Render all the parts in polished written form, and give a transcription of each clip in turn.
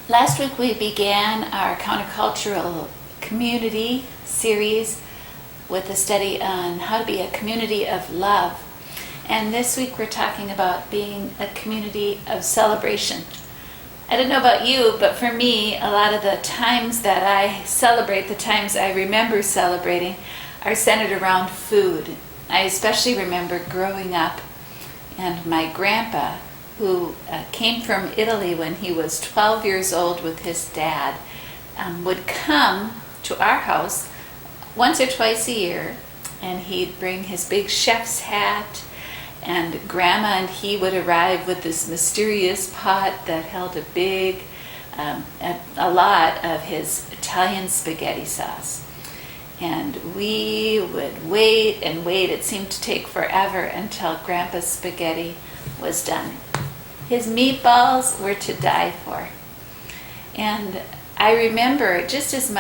Last week we began our countercultural community series with a study on how to be a community of love. And this week we're talking about being a community of celebration. I don't know about you, but for me, a lot of the times that I celebrate, the times I remember celebrating, are centered around food. I especially remember growing up and my grandpa, who came from Italy when he was 12 years old with his dad, would come to our house once or twice a year, and he'd bring his big chef's hat, and Grandma and he would arrive with this mysterious pot that held a lot of his Italian spaghetti sauce. And we would wait and wait. It seemed to take forever until Grandpa's spaghetti was done. His meatballs were to die for. And I remember just as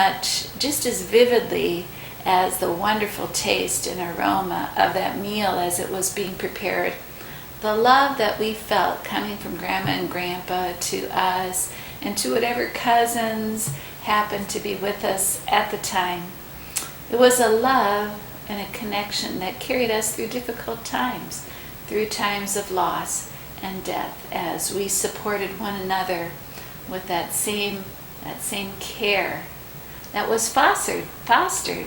vividly as the wonderful taste and aroma of that meal as it was being prepared, the love that we felt coming from Grandma and Grandpa to us and to whatever cousins happened to be with us at the time. It was a love and a connection that carried us through difficult times, through times of loss and death, as we supported one another with that same care that was fostered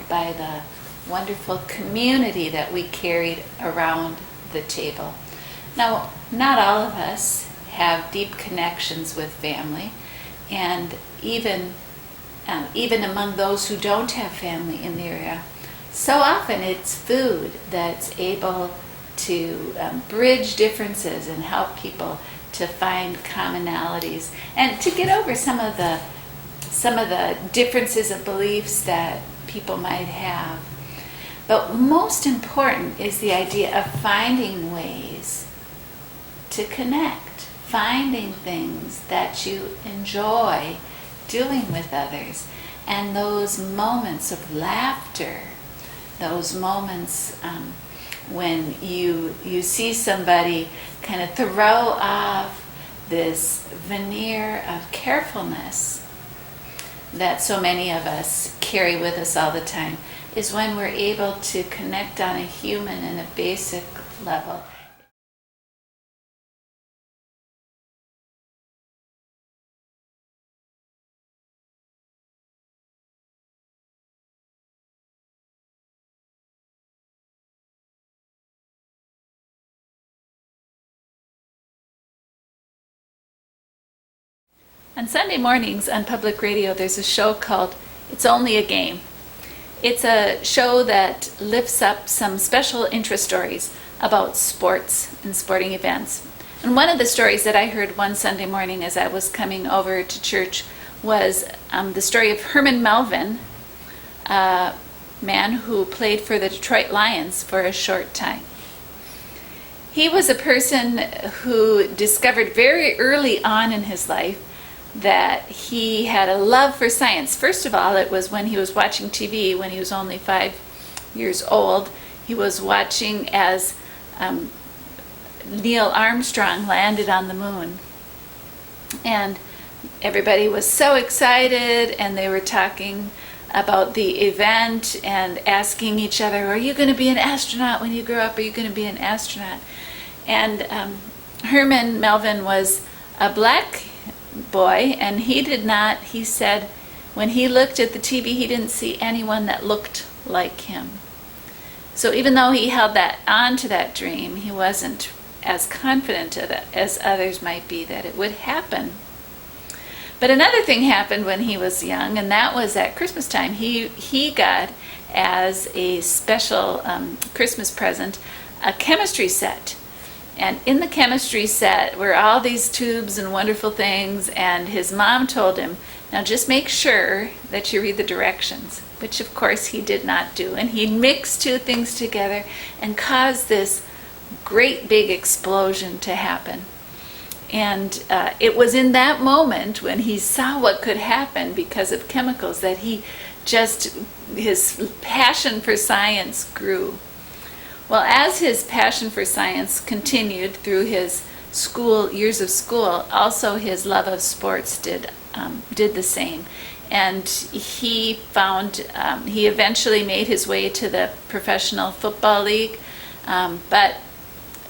by the wonderful community that we carried around the table. Now, not all of us have deep connections with family, and even among those who don't have family in the area, so often it's food that's able to bridge differences and help people to find commonalities and to get over some of the differences of beliefs that people might have. But most important is the idea of finding ways to connect, finding things that you enjoy doing with others, and those moments of laughter, those moments when you see somebody kind of throw off this veneer of carefulness that so many of us carry with us all the time, is when we're able to connect on a human and a basic level. On Sunday mornings on public radio, there's a show called It's Only a Game. It's a show that lifts up some special interest stories about sports and sporting events. And one of the stories that I heard one Sunday morning as I was coming over to church was the story of Herman Melvin, a man who played for the Detroit Lions for a short time. He was a person who discovered very early on in his life that he had a love for science. First of all, it was when he was watching TV when he was only 5 years old. He was watching as Neil Armstrong landed on the moon. And everybody was so excited, and they were talking about the event and asking each other, are you going to be an astronaut when you grow up? Are you going to be an astronaut? And Herman Melvin was a black boy, and he said when he looked at the TV, he didn't see anyone that looked like him. So even though he held on to that dream, he wasn't as confident as others might be that it would happen. But another thing happened when he was young, and that was at Christmas time. He got, as a special Christmas present, a chemistry set. And in the chemistry set were all these tubes and wonderful things, and his mom told him, now just make sure that you read the directions, which of course he did not do. And he mixed two things together and caused this great big explosion to happen. And it was in that moment when he saw what could happen because of chemicals that his passion for science grew. Well, as his passion for science continued through his years of school, also his love of sports did did the same. And he found, he eventually made his way to the Professional Football League, but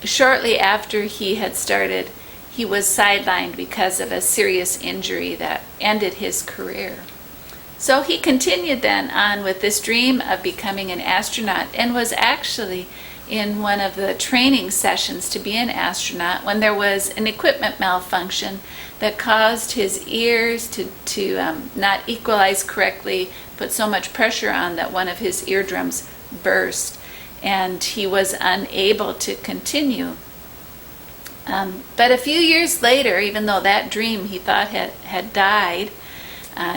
shortly after he had started, he was sidelined because of a serious injury that ended his career. So he continued then on with this dream of becoming an astronaut, and was actually in one of the training sessions to be an astronaut when there was an equipment malfunction that caused his ears to not equalize correctly, put so much pressure on that one of his eardrums burst, and he was unable to continue. But a few years later, even though that dream he thought had died,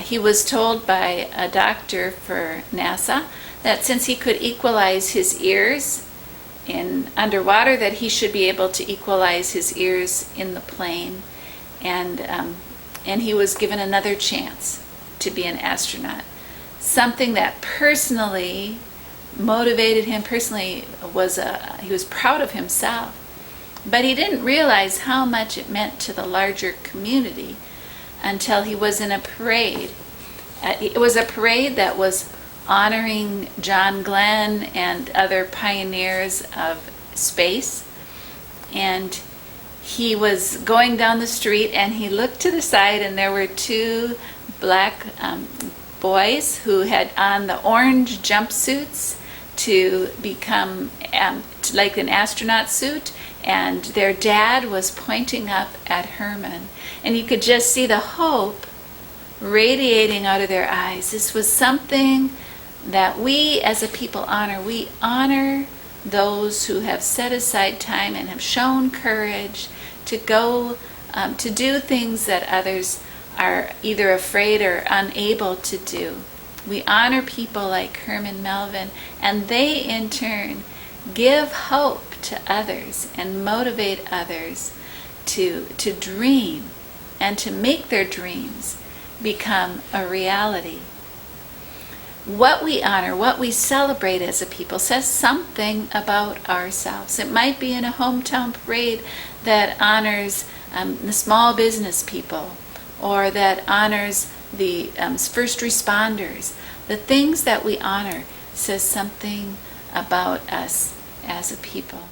he was told by a doctor for NASA that since he could equalize his ears in underwater, that he should be able to equalize his ears in the plane, and he was given another chance to be an astronaut. Something that personally motivated him. Personally, he was proud of himself, but he didn't realize how much it meant to the larger community until he was in a parade. It was a parade that was honoring John Glenn and other pioneers of space. And he was going down the street and he looked to the side, and there were two black boys who had on the orange jumpsuits to become like an astronaut suit, and their dad was pointing up at Herman, and you could just see the hope radiating out of their eyes. This was something that we as a people honor. We honor those who have set aside time and have shown courage to go to do things that others are either afraid or unable to do. We honor people like Herman Melville, and they in turn give hope to others and motivate others to dream and to make their dreams become a reality. What we honor, what we celebrate as a people, says something about ourselves. It might be in a hometown parade that honors the small business people, or that honors the first responders. The things that we honor says something about us as a people.